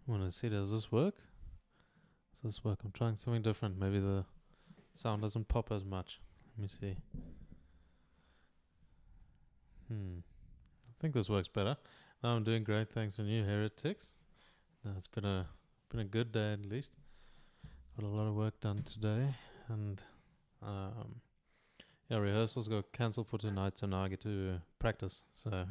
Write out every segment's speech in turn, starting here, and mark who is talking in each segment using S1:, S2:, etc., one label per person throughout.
S1: I want to see, does this work? Does this work? I'm trying something different. Maybe the sound doesn't pop as much. Let me see. I think this works better. No, I'm doing great. Thanks to you, heretics. No, it's been a good day at least. Got a lot of work done today, and rehearsals got cancelled for tonight, so now I get to practice. So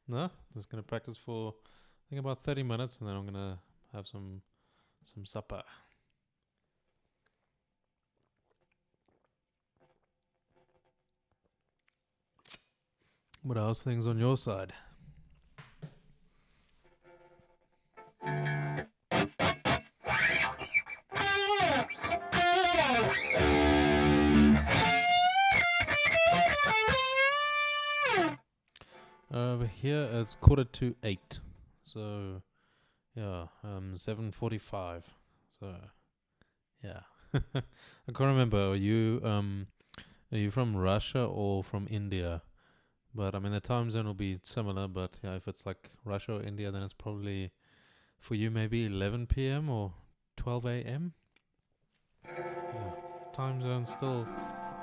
S1: no, just gonna practice for I think about 30 minutes, and then I'm gonna have some supper. What else things on your side? Over here it's 7:45. So yeah, 7:45. So yeah. I can't remember. Are you from Russia or from India? But I mean the time zone will be similar, but yeah, if it's like Russia or India, then it's probably for you maybe 11 p.m. or 12 a.m. Yeah. Time zones still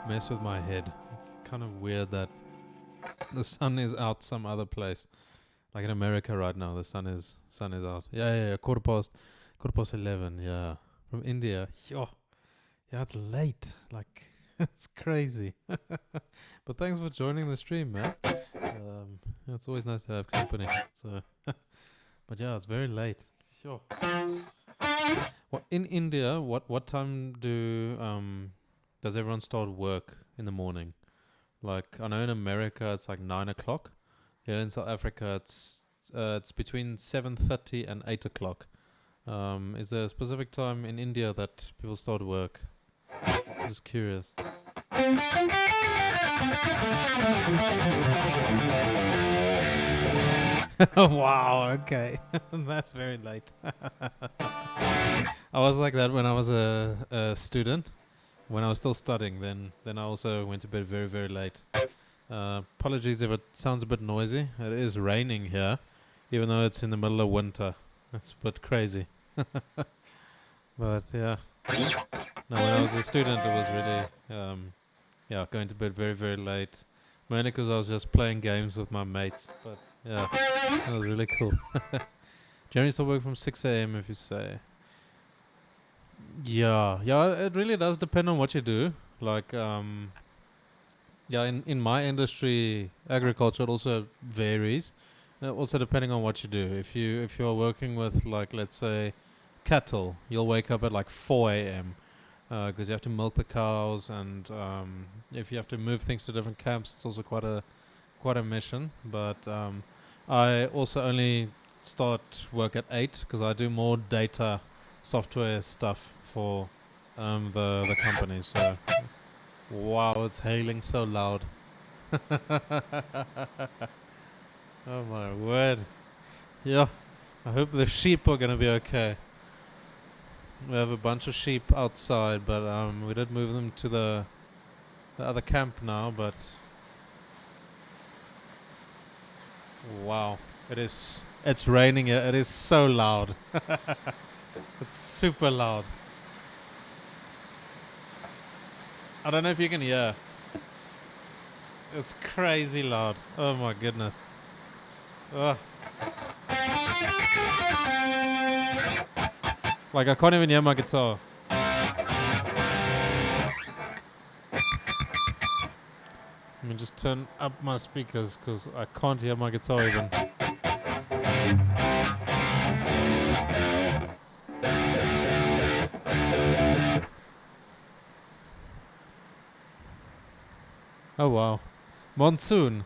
S1: mess with my head. It's kind of weird that the sun is out some other place. Like in America right now, the sun is out. Yeah. Quarter past 11. Yeah, from India. Yeah, it's late. Like it's crazy. But thanks for joining the stream, man. It's always nice to have company. So, but yeah, it's very late. Sure. What in India? What time does everyone start work in the morning? Like I know in America it's like 9 o'clock. Here in South Africa it's between 7:30 and 8 o'clock. Is there a specific time in India that people start work? I'm just curious. Wow, okay. That's very late. I was like that when I was a student. When I was still studying, then I also went to bed very, very late. Apologies if it sounds a bit noisy. It is raining here, even though it's in the middle of winter. It's a bit crazy. But yeah. No, when I was a student, it was really, going to bed very, very late. Mainly because I was just playing games with my mates. But yeah, that was really cool. Generally start work from 6 a.m. if you say. Yeah, yeah, it really does depend on what you do. Like, yeah, in my industry, agriculture, it also varies. Also depending on what you do. If you're working with, like, let's say cattle, you'll wake up at like 4 a.m. Because you have to milk the cows, and if you have to move things to different camps, it's also quite a mission. But I also only start work at 8 because I do more data software stuff for the company. So wow, it's hailing so loud. Oh my word. Yeah, I hope the sheep are gonna be okay. We have a bunch of sheep outside, but we did move them to the other camp now. But wow, it's raining here. It is so loud. It's super loud. I don't know if you can hear. It's crazy loud. Oh my goodness. Ugh. Like I can't even hear my guitar. Let me just turn up my speakers because I can't hear my guitar even. Oh wow. Monsoon.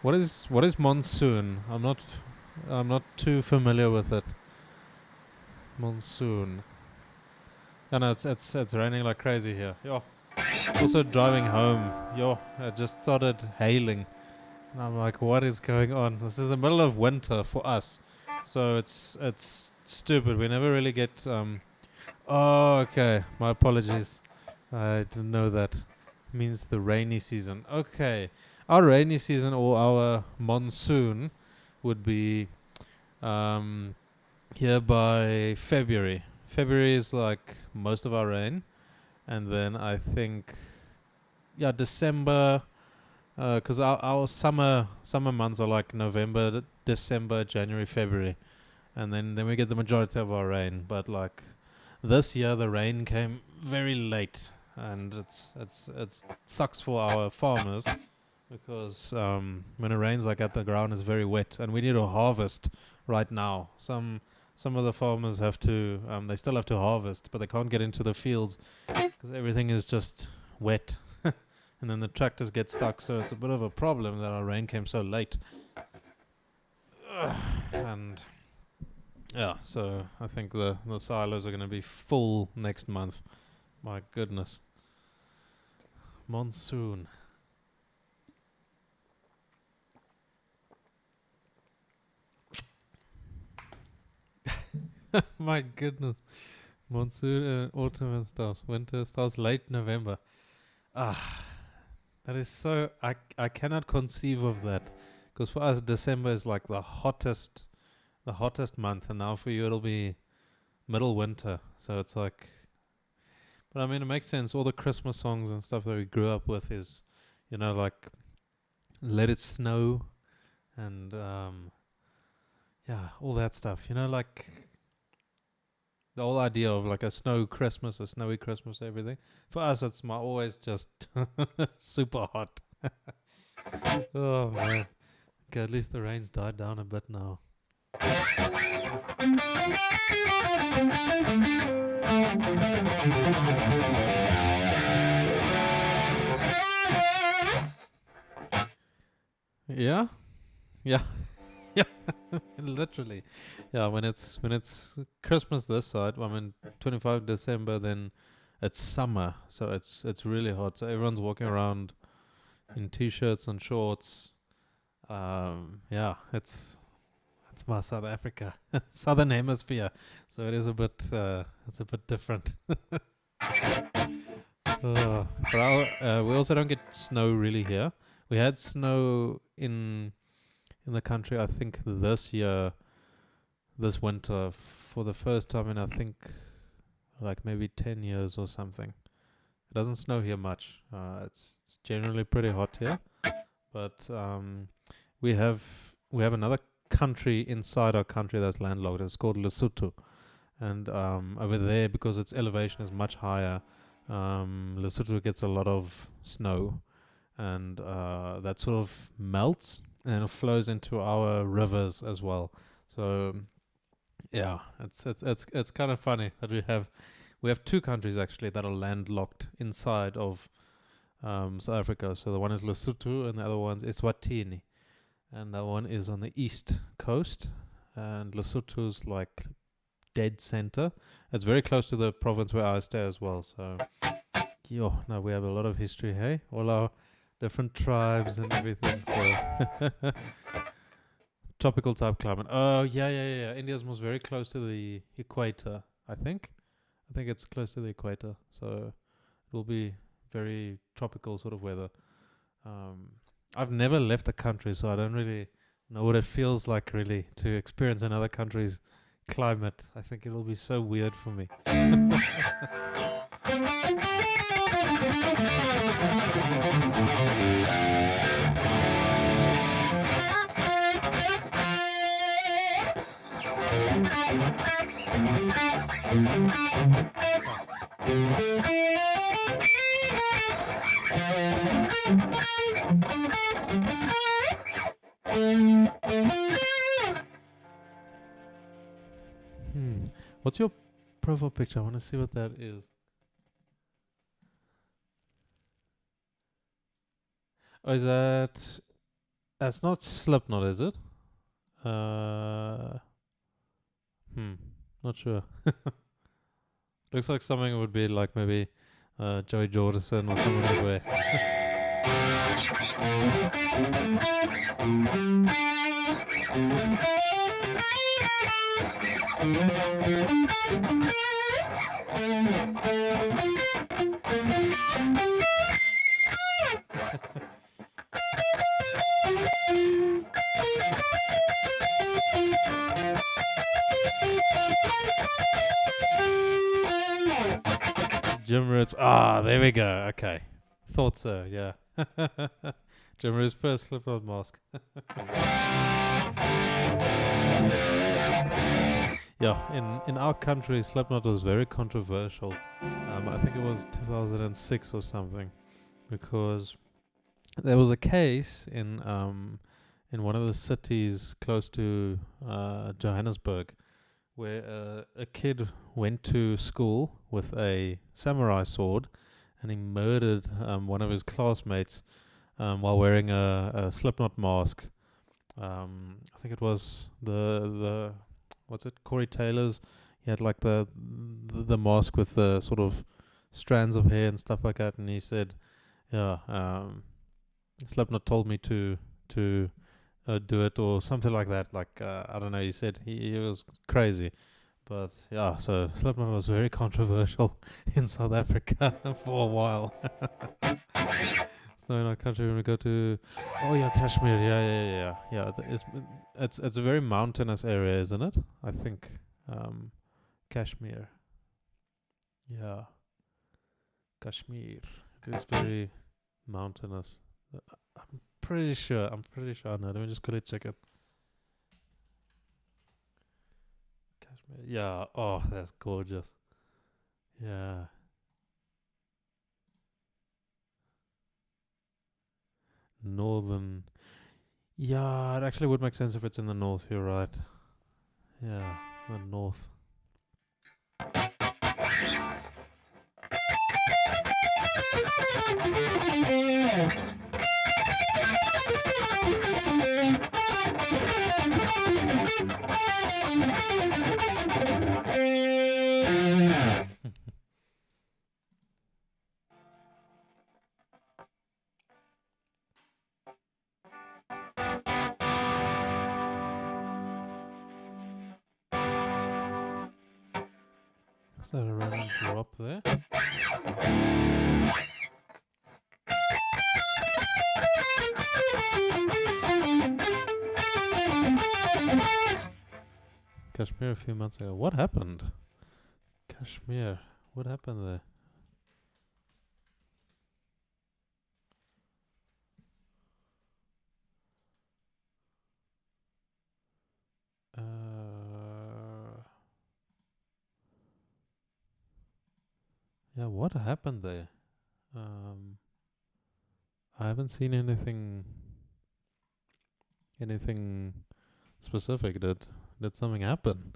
S1: What is monsoon? I'm not too familiar with it. Monsoon. I know it's raining like crazy here. Yo. Also driving home. Yo, it just started hailing. And I'm like, what is going on? This is the middle of winter for us. So it's stupid. We never really get oh, okay. My apologies. I didn't know that. Means the rainy season. Okay. Our rainy season or our monsoon would be um, here by February. February is like most of our rain. And then I think, yeah, December, because our summer months are like November, December, January, February. And then we get the majority of our rain. But like this year, the rain came very late, and it sucks for our farmers because when it rains like that, the ground is very wet, and we need to harvest right now. Some of the farmers have to they still have to harvest, but they can't get into the fields because everything is just wet. And then the tractors get stuck, so it's a bit of a problem that our rain came so late. And yeah, so I think the silos are going to be full next month. My goodness. Monsoon. My goodness. Monsoon, autumn and starts. Winter starts late November. Ah, that is so. I cannot conceive of that. Because for us, December is like the hottest month. And now for you, it'll be middle winter. So it's like. But I mean, it makes sense. All the Christmas songs and stuff that we grew up with is, like Let It Snow and yeah, all that stuff. Like the whole idea of like a snowy Christmas, everything. For us, it's always just super hot. Oh man. Okay, at least the rain's died down a bit now. Yeah, yeah, yeah. Literally, yeah. When it's Christmas this side, I mean 25 December, then it's summer, so it's really hot. So everyone's walking around in t-shirts and shorts. Yeah, it's my South Africa, Southern Hemisphere, so it's a bit different. But we also don't get snow really here. We had snow in the country, I think this winter, for the first time in I think like maybe 10 years or something. It doesn't snow here much. It's generally pretty hot here, but we have another country inside our country that's landlocked. It's called Lesotho, and over there, because its elevation is much higher, Lesotho gets a lot of snow, and that sort of melts and it flows into our rivers as well. So yeah, it's kind of funny that we have two countries actually that are landlocked inside of South Africa. So the one is Lesotho and the other one is Eswatini, and that one is on the east coast, and Lesotho's like dead center. It's very close to the province where I stay as well. So yo, now we have a lot of history, hey? All our different tribes and everything. So tropical type climate. Oh yeah. India's most very close to the equator, I think. I think it's close to the equator, so it will be very tropical sort of weather. Um, I've never left a country, so I don't really know what it feels like really to experience another country's climate. I think it will be so weird for me. What's your profile picture? I want to see what that is. Oh, is that's not Slipknot, is it? Uh, not sure. Looks like something would be like maybe Joey Jordison or something like that. Jim Root's. Ah, there we go. Okay. Thought so, yeah. Jim Root's first Slipknot mask. Yeah, in our country, Slipknot was very controversial. I think it was 2006 or something, because there was a case in one of the cities close to Johannesburg, where a kid went to school with a samurai sword, and he murdered one of his classmates while wearing a Slipknot mask. I think it was the what's it, Corey Taylor's. He had like the mask with the sort of strands of hair and stuff like that, and he said, "Yeah, Slipknot told me to do it," or something like that. Like I don't know. He said he was crazy, but yeah. So Slipknot was very controversial in South Africa for a while. It's not in our country when we go to, oh yeah, Kashmir. Yeah. It's a very mountainous area, isn't it? I think Kashmir. Yeah, Kashmir. It is very mountainous. I'm pretty sure. I'm pretty sure. No, let me just quickly check it. Kashmir. Yeah. Oh, that's gorgeous. Yeah. Northern. Yeah, it actually would make sense if it's in the north. You're right. Yeah, the north. Is that a random drop there? Kashmir a few months ago. What happened? Kashmir. What happened there? Yeah, what happened there? Um, I haven't seen anything specific. Did something happen?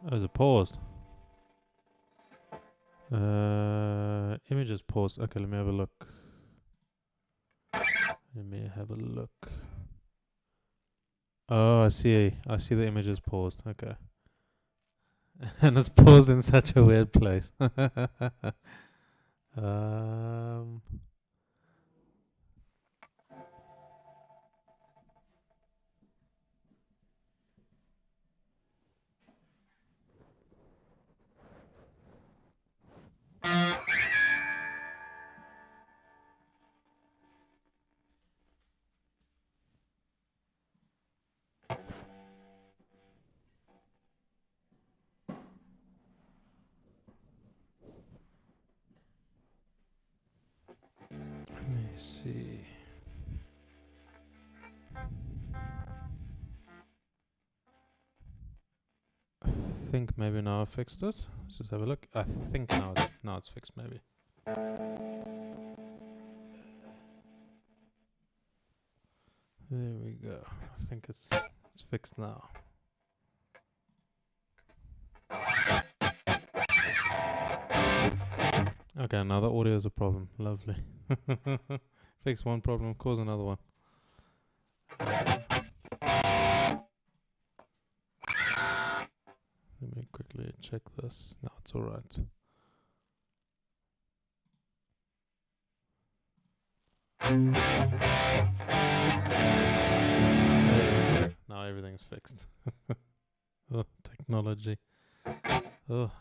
S1: Oh, is it paused? Images paused. Okay, let me have a look. Let me have a look. Oh, I see. I see the images paused. Okay. And it's paused in such a weird place. um, let me see. I think maybe now I fixed it. Let's just have a look. I think now it's fixed maybe. There we go. I think it's fixed now. Okay, now the audio is a problem. Lovely. Fix one problem, cause another one. Let me quickly check this. No, it's alright. Now everything's fixed. Oh, technology. Oh.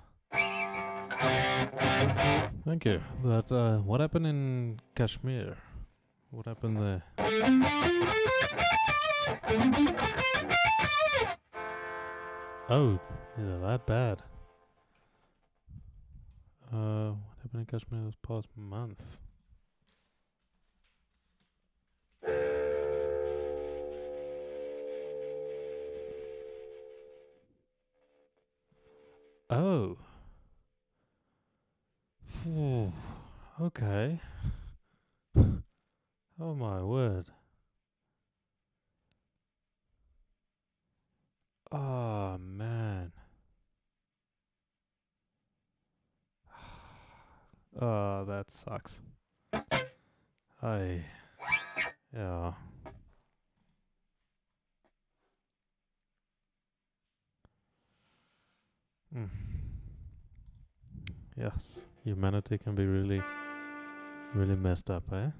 S1: Thank you. But what happened in Kashmir? What happened there? Oh, is it that bad? What happened in Kashmir this past month? Oh. Phew. Okay. Oh my word. Oh man. Oh, that sucks. Yeah. Mm. Yes, humanity can be really, really messed up, eh?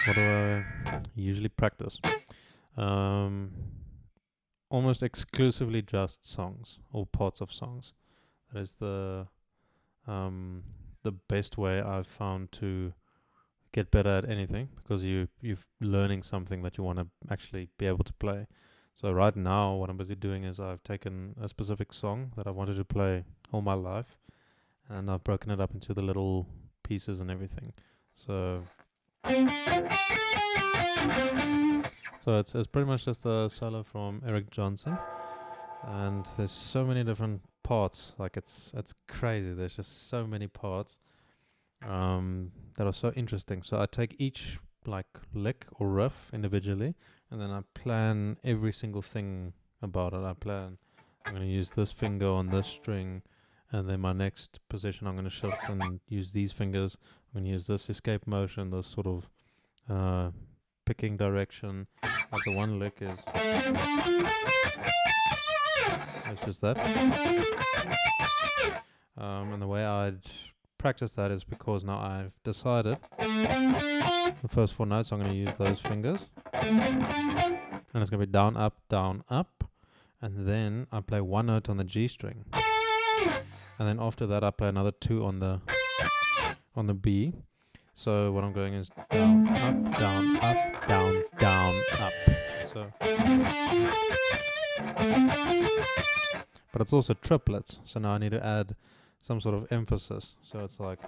S1: What do I usually practice? Almost exclusively just songs or parts of songs. That is the best way I've found to get better at anything, because you're learning something that you want to actually be able to play. So right now, what I'm busy doing is I've taken a specific song that I wanted to play all my life, and I've broken it up into the little pieces and everything. So it's pretty much just a solo from Eric Johnson, and there's so many different parts. Like it's crazy. There's just so many parts that are so interesting. So I take each like lick or riff individually, and then I plan every single thing about it. I plan I'm going to use this finger on this string, and then my next position I'm going to shift and use these fingers. I'm going to use this escape motion, this sort of picking direction. Like the one lick is, it's just that. And the way I'd practice that is because now I've decided the first 4 notes I'm going to use those fingers, and it's going to be down, up, and then I play 1 note on the G string, and then after that I play another 2 on the B. So what I'm going is down, up, down, up, down, down, up. So, but it's also triplets. So now I need to add some sort of emphasis. So it's like, so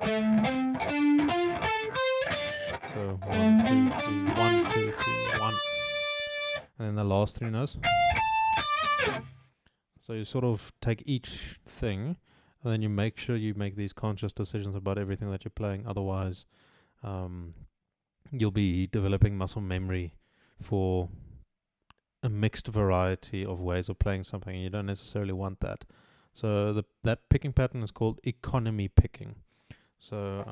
S1: 1, 2, 3, 1, 2, 3, 1, and then the last 3 notes. So you sort of take each thing, and then you make sure you make these conscious decisions about everything that you're playing. Otherwise, you'll be developing muscle memory for a mixed variety of ways of playing something, and you don't necessarily want that. So that picking pattern is called economy picking. So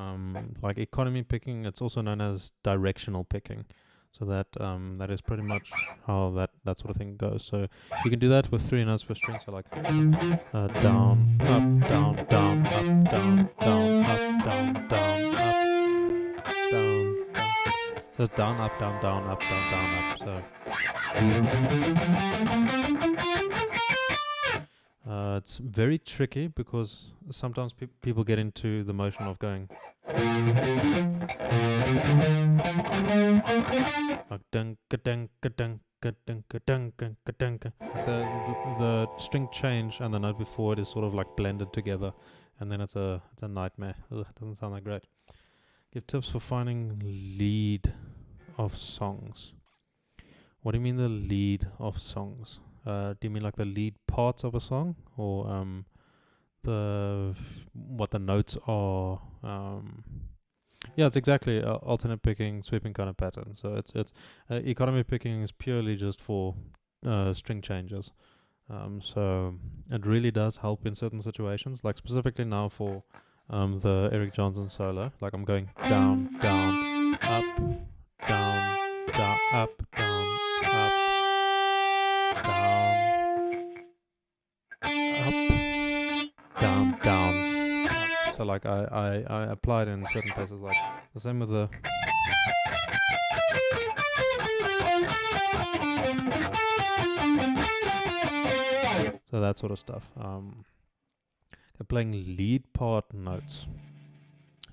S1: like economy picking, it's also known as directional picking. So that is pretty much how that sort of thing goes. So you can do that with 3 notes per string. So like down, up, down, down, up, down, down, up, down, down, up, down, down. So it's down, up, down, down, up, down, down, up. So it's very tricky because sometimes people get into the motion of going like dun ka dun ka dun ka dun ka dun ka dun ka. The string change and the note before it is sort of like blended together, and then it's a nightmare. Ugh, doesn't sound that great. Give tips for finding lead of songs. What do you mean the lead of songs? Do you mean like the lead parts of a song, or what the notes are? Yeah, it's exactly alternate picking, sweeping kind of pattern. So it's economy picking is purely just for string changes. So it really does help in certain situations, like specifically now for the Eric Johnson solo. Like I'm going down, down, up, down, down, up, down, up, down, down, up. So like I applied in certain places, like the same with the so that sort of stuff. They're playing lead part notes.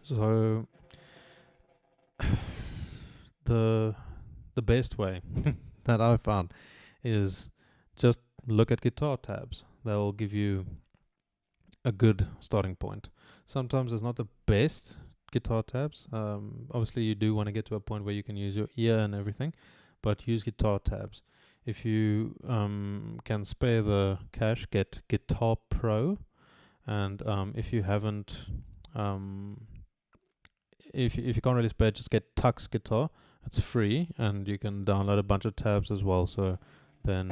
S1: So the best way that I've found is just look at guitar tabs. They'll give you a good starting point. Sometimes it's not the best guitar tabs. Obviously you do want to get to a point where you can use your ear and everything, but use guitar tabs. If you can spare the cash, get Guitar Pro, and if you haven't, if you can't really spare, just get Tux Guitar. It's free, and you can download a bunch of tabs as well. So then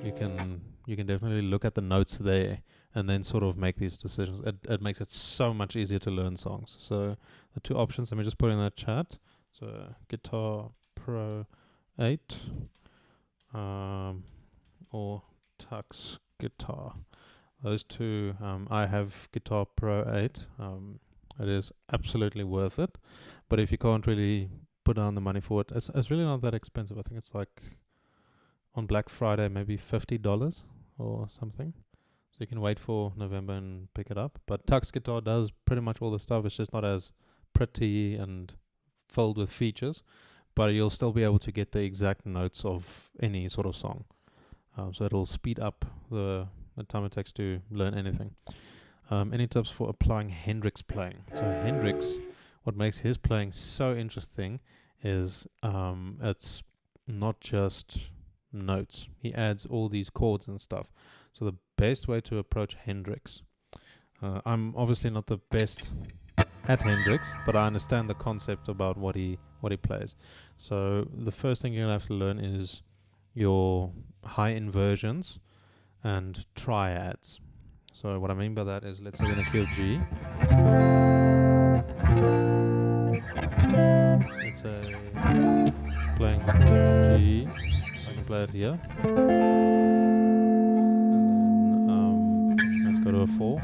S1: you can definitely look at the notes there, and then sort of make these decisions. It makes it so much easier to learn songs. So the 2 options, let me just put in the chat. So Guitar Pro 8 or Tux Guitar. Those 2, I have Guitar Pro 8. It is absolutely worth it. But if you can't really put down the money for it, it's really not that expensive. I think it's like on Black Friday, maybe $50 or something. So you can wait for November and pick it up. But Tux Guitar does pretty much all the stuff. It's just not as pretty and filled with features, but you'll still be able to get the exact notes of any sort of song. So it'll speed up the time it takes to learn anything. Any tips for applying Hendrix playing? So Hendrix, what makes his playing so interesting is it's not just notes. He adds all these chords and stuff. So the best way to approach Hendrix, I'm obviously not the best at Hendrix, but I understand the concept about what he plays. So the first thing you're gonna have to learn is your high inversions and triads. So what I mean by that is, let's say we're in a key of G. Let's say playing G. I can play it here. And then let's go to a 4.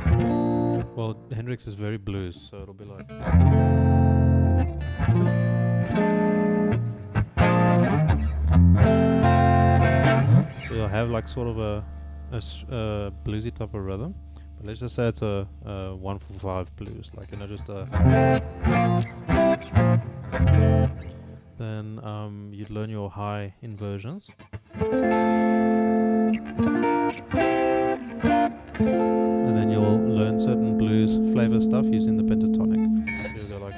S1: Well, Hendrix is very blues, so it'll be like. So you'll have like sort of a bluesy type of rhythm. But let's just say it's a 1-4-5 blues, like, you know, just a. Then you'd learn your high inversions. And then you'll learn certain blues flavor stuff using the pentatonic. So you'll go like.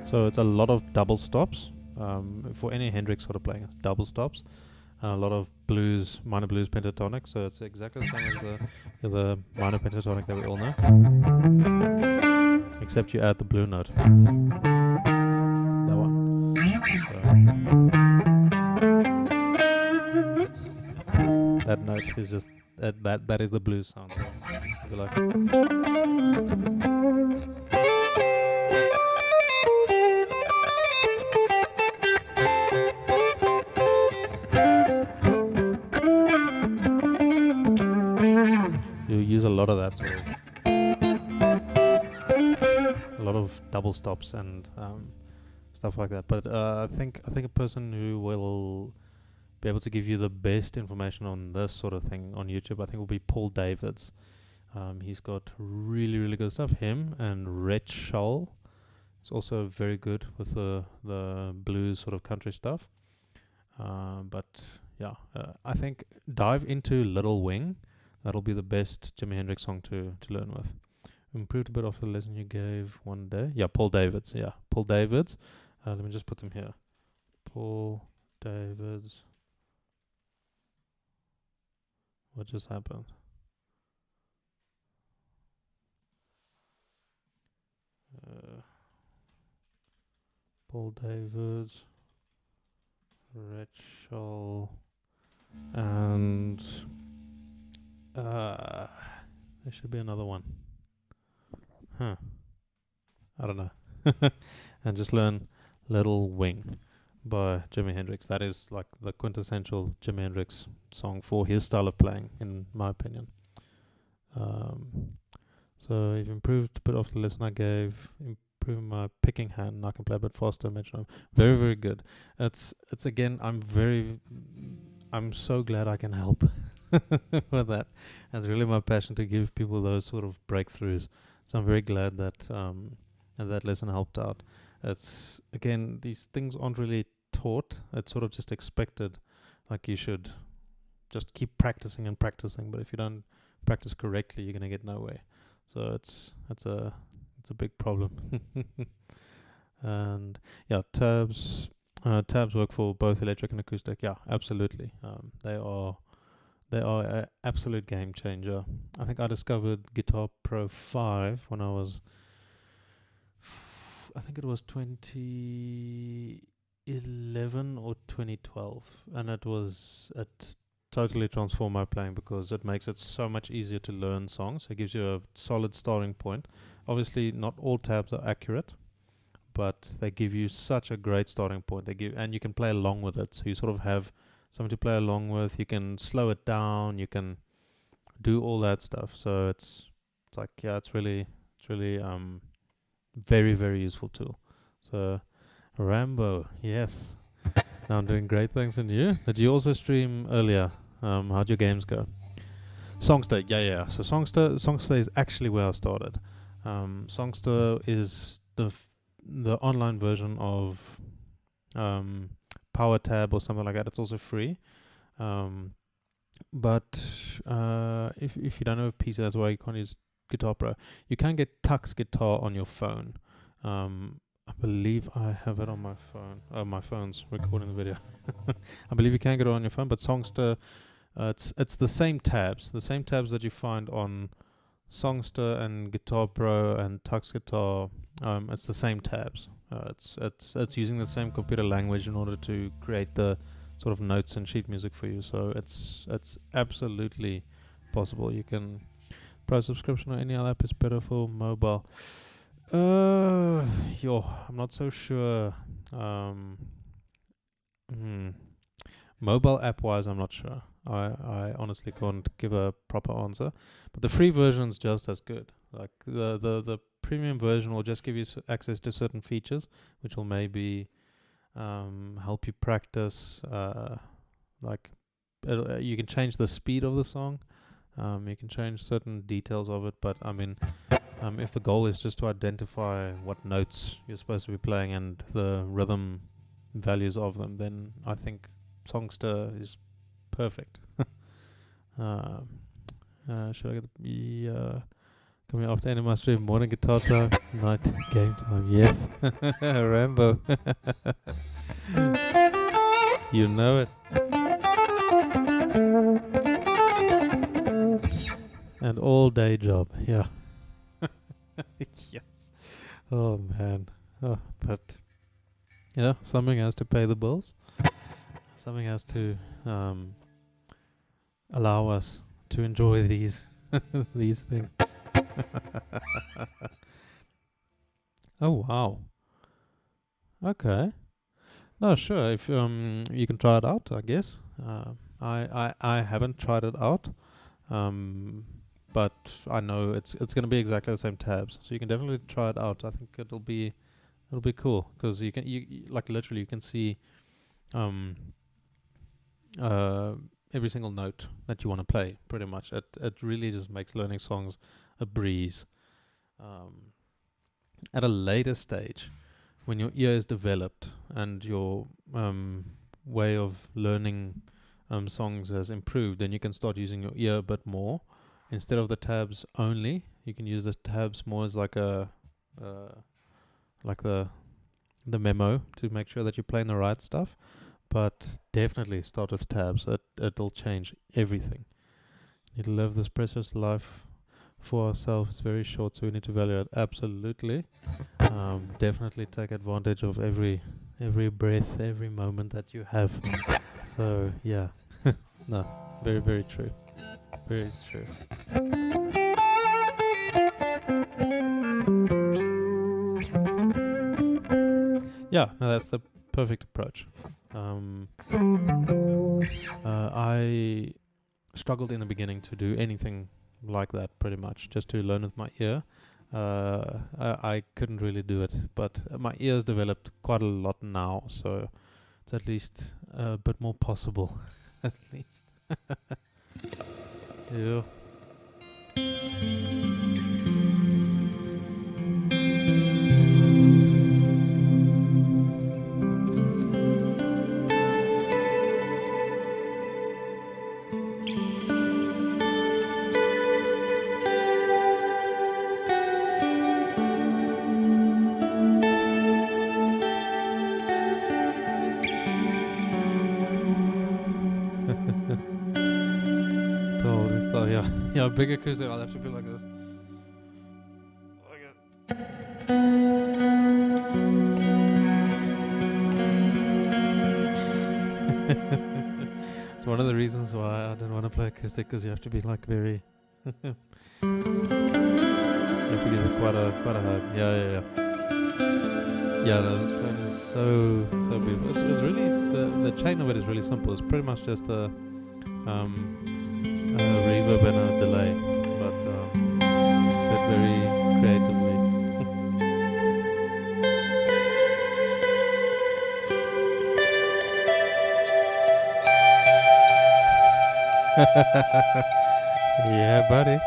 S1: So it's a lot of double stops. For any Hendrix sort of playing, it's double stops. A lot of blues, minor blues pentatonic. So it's exactly the same as the minor pentatonic that we all know, except you add the blue note. That one. So that note is just that is the blues sound. So you'll be like. You use a lot of that sort of, a lot of double stops and stuff like that. But I think a person who will be able to give you the best information on this sort of thing on YouTube, I think, will be Paul Davids. He's got really good stuff. Him and Rhett Shull is also very good with the blues sort of country stuff. But yeah, I think dive into Little Wing. That'll be the best Jimi Hendrix song to learn with. Improved a bit off the lesson you gave one day. Yeah, Paul Davids. Yeah, Paul Davids. Let me just put them here. Paul Davids. What just happened? Paul Davids, Rachel, and there should be another one. I don't know. And just learn Little Wing by Jimi Hendrix. That is like the quintessential Jimi Hendrix song for his style of playing, in my opinion. So you've improved a bit off the lesson I gave. Improving my picking hand, and I can play a bit faster. Metronome, very good. It's again. I'm so glad I can help with that. It's really my passion to give people those sort of breakthroughs. So I'm very glad that that lesson helped out. It's again, these things aren't really taught. It's sort of just expected. Like, you should just keep practicing and practicing. But if you don't practice correctly, you're gonna get nowhere. So it's a big problem. And yeah, tabs work for both electric and acoustic. Yeah, absolutely. They are an absolute game changer. I think I discovered Guitar Pro 5 when I was, I think it was 2011 or 2012, and it totally transformed my playing because it makes it so much easier to learn songs. It gives you a solid starting point. Obviously, not all tabs are accurate, but they give you such a great starting point. And you can play along with it. So you sort of have something to play along with. You can slow it down. You can do all that stuff. So it's like, yeah, it's really very useful tool. So Rambo, yes. Now I'm doing great things in you. Did you also stream earlier? How'd your games go? Songster, yeah. So Songster is actually where I started. Songster is the online version of PowerTab or something like that. It's also free. But if you don't have a PC, that's why you can't use Guitar Pro. You can get Tux Guitar on your phone. I believe I have it on my phone. My phone's recording the video. I believe you can get it on your phone, but Songster, it's the same tabs that you find on Songster and Guitar Pro and Tux Guitar. It's the same tabs. It's using the same computer language in order to create the sort of notes and sheet music for you. So it's absolutely possible. You can Pro subscription or any other app is better for mobile. I'm not so sure. Mobile app wise, I'm not sure. I honestly can't give a proper answer. But the free version is just as good. Like the premium version will just give you access to certain features, which will maybe help you practice. Like you can change the speed of the song. You can change certain details of it, but I mean, if the goal is just to identify what notes you're supposed to be playing and the rhythm values of them, then I think Songster is perfect. Should I get the coming after Animal Stream, morning guitar time, night game time? Yes, Rambo. You know it. And all day job, yeah. Yes. Oh man. Oh, but something has to pay the bills. Something has to allow us to enjoy these these things. Oh wow. Okay. No, sure. If you can try it out, I guess. I haven't tried it out. But I know it's going to be exactly the same tabs, so you can definitely try it out. I think it'll be cool because you like literally you can see every single note that you want to play. Pretty much, it really just makes learning songs a breeze. At a later stage, when your ear is developed and your way of learning songs has improved, then you can start using your ear a bit more. Instead of the tabs only, you can use the tabs more as like a like the memo to make sure that you're playing the right stuff. But definitely start with tabs. It'll change everything. Need to live this precious life for ourselves. It's very short, so we need to value it. Absolutely. Definitely take advantage of every breath, every moment that you have. So yeah, no, very, very true. Very true. Yeah, no, that's the perfect approach. I struggled in the beginning to do anything like that, pretty much, just to learn with my ear. I couldn't really do it, but my ears developed quite a lot now, so it's at least a bit more possible, at least. Yeah. Yeah, big acoustic. I'll have to be like this. It's one of the reasons why I don't want to play acoustic, because you have to be like very. You have to give it quite a high. Yeah. Yeah, no, this tone is so beautiful. It's really the chain of it is really simple. It's pretty much just a reverb and a delay, but set very creatively. Yeah, buddy.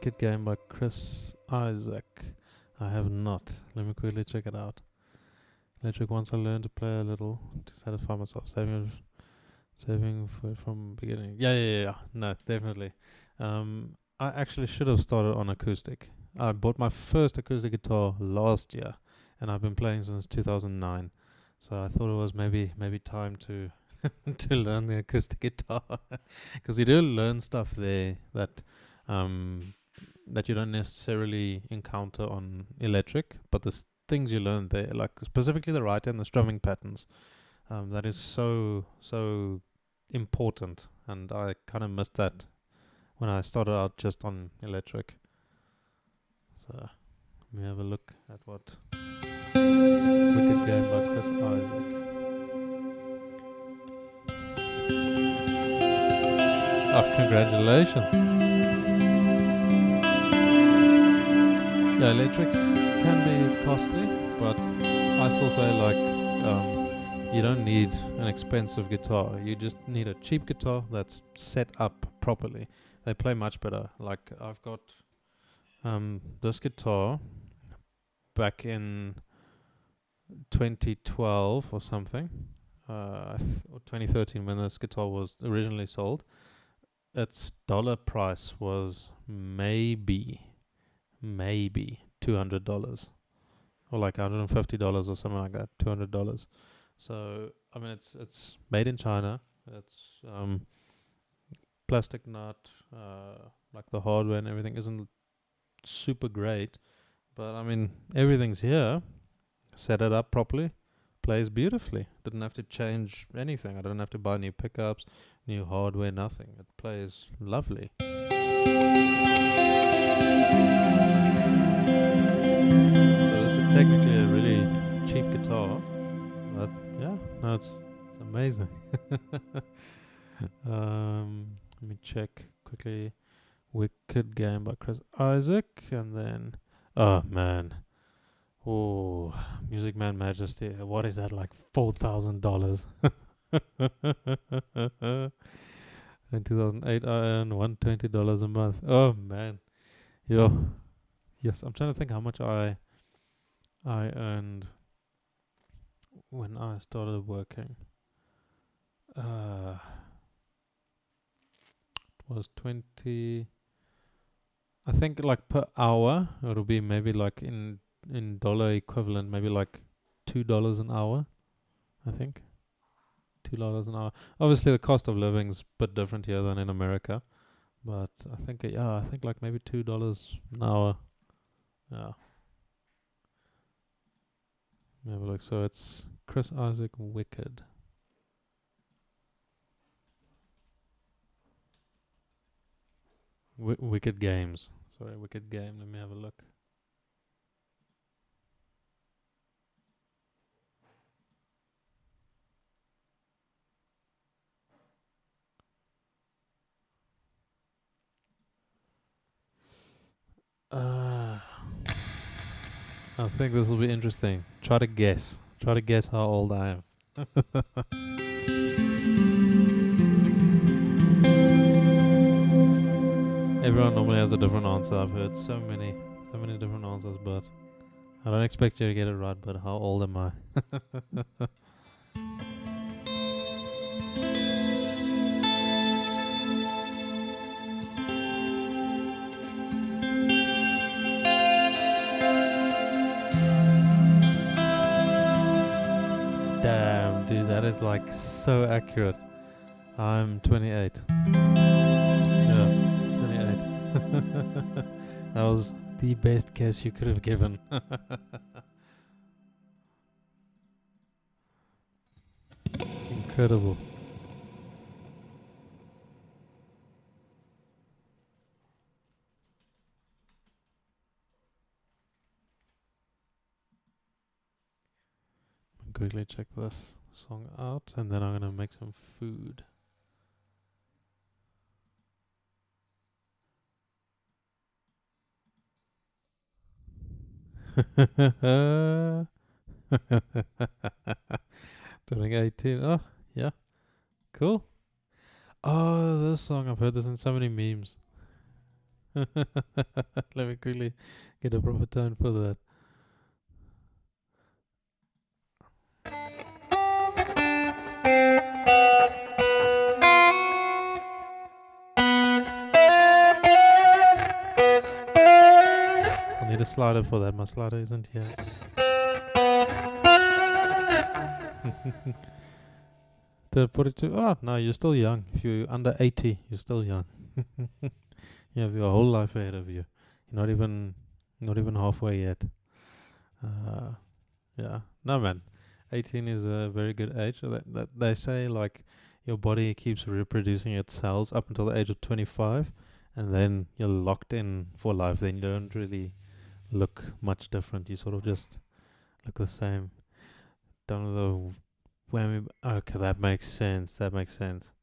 S1: Wicked Game by Chris Isaac. I have not. Let me quickly check it out. Electric. Once I learned to play a little to satisfy myself, saving for it from beginning. Yeah. No, definitely. I actually should have started on acoustic. I bought my first acoustic guitar last year, and I've been playing since 2009. So I thought it was maybe time to to learn the acoustic guitar, because you do learn stuff there that you don't necessarily encounter on electric, but the things you learn there, like specifically the right and the strumming patterns, that is so important, and I kind of missed that when I started out just on electric. So let me have a look at what Wicked Game by Chris Isaac. Oh, congratulations. Yeah, electrics can be costly, but I still say, like, you don't need an expensive guitar. You just need a cheap guitar that's set up properly. They play much better. Like, I've got this guitar back in 2012 or something, or 2013, when this guitar was originally sold. Its dollar price was maybe $200, or like $150 or something like that. $200. So I mean, it's made in China. It's plastic nut. Like the hardware and everything isn't super great, but I mean, everything's here. Set it up properly, plays beautifully. Didn't have to change anything. I don't have to buy new pickups, new hardware, nothing. It plays lovely. So this is technically a really cheap guitar, but yeah, no, it's amazing. Let me check quickly. Wicked Game by Chris Isaac, and then, oh man, Music Man Majesty. What is that, like $4,000? In 2008, I earned $120 a month. Oh man, yo, yes. I'm trying to think how much I earned when I started working. It was 20. I think like per hour, it'll be maybe like in dollar equivalent, maybe like $2 an hour. I think $2 an hour. Obviously, the cost of living's a bit different here than in America, but I think I think like maybe $2 an hour. Yeah. Let me have a look. So it's Chris Isaac Wicked. Wicked Games. Sorry, Wicked Game. Let me have a look. I think this will be interesting. Try to guess. Try to guess how old I am. Everyone normally has a different answer. I've heard so many different answers, but I don't expect you to get it right. But how old am I? Damn, dude, that is like so accurate. I'm 28. Yeah, 28. That was the best guess you could have given. Incredible. Quickly check this song out, and then I'm gonna make some food. Turning 18. Oh, yeah. Cool. Oh, this song, I've heard this in so many memes. Let me quickly get a proper tone for that. I need a slider for that. My slider isn't here. The 42. Oh, no, you're still young. If you're under 80, you're still young. You have your whole life ahead of you. You're not even halfway yet. Yeah. No, man. 18 is a very good age. That they say like your body keeps reproducing its cells up until the age of 25, and then you're locked in for life. Then you don't really look much different. You sort of just look the same. Don't know the whammy. Okay, that makes sense. That makes sense.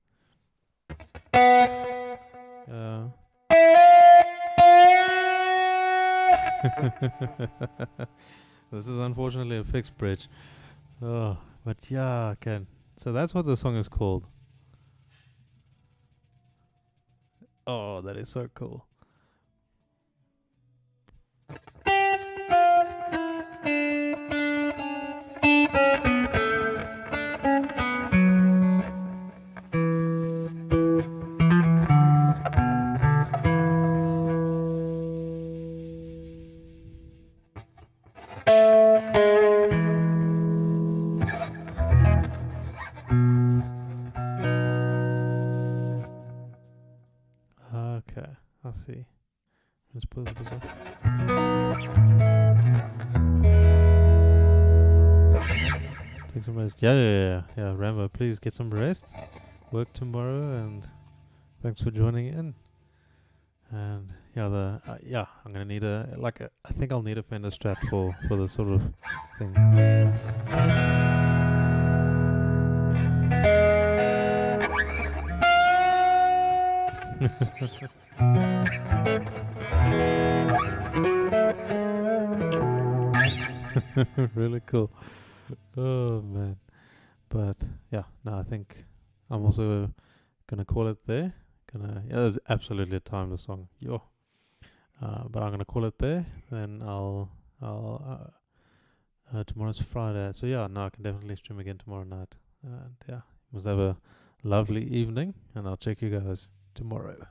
S1: This is unfortunately a fixed bridge. Oh, but yeah, I can. So that's what the song is called. Oh, that is so cool. Okay, I see. Let's put this up. Take some rest. Yeah. Rambo, please get some rest. Work tomorrow, and thanks for joining in. And I'm gonna need I think I'll need a Fender Strat for this sort of thing. Really cool. Oh man. But yeah, no, I think I'm also gonna call it there. There's absolutely a timeless song. But I'm gonna call it there. Then tomorrow's Friday, so yeah, no, I can definitely stream again tomorrow night. And yeah, must have a lovely evening, and I'll check you guys tomorrow.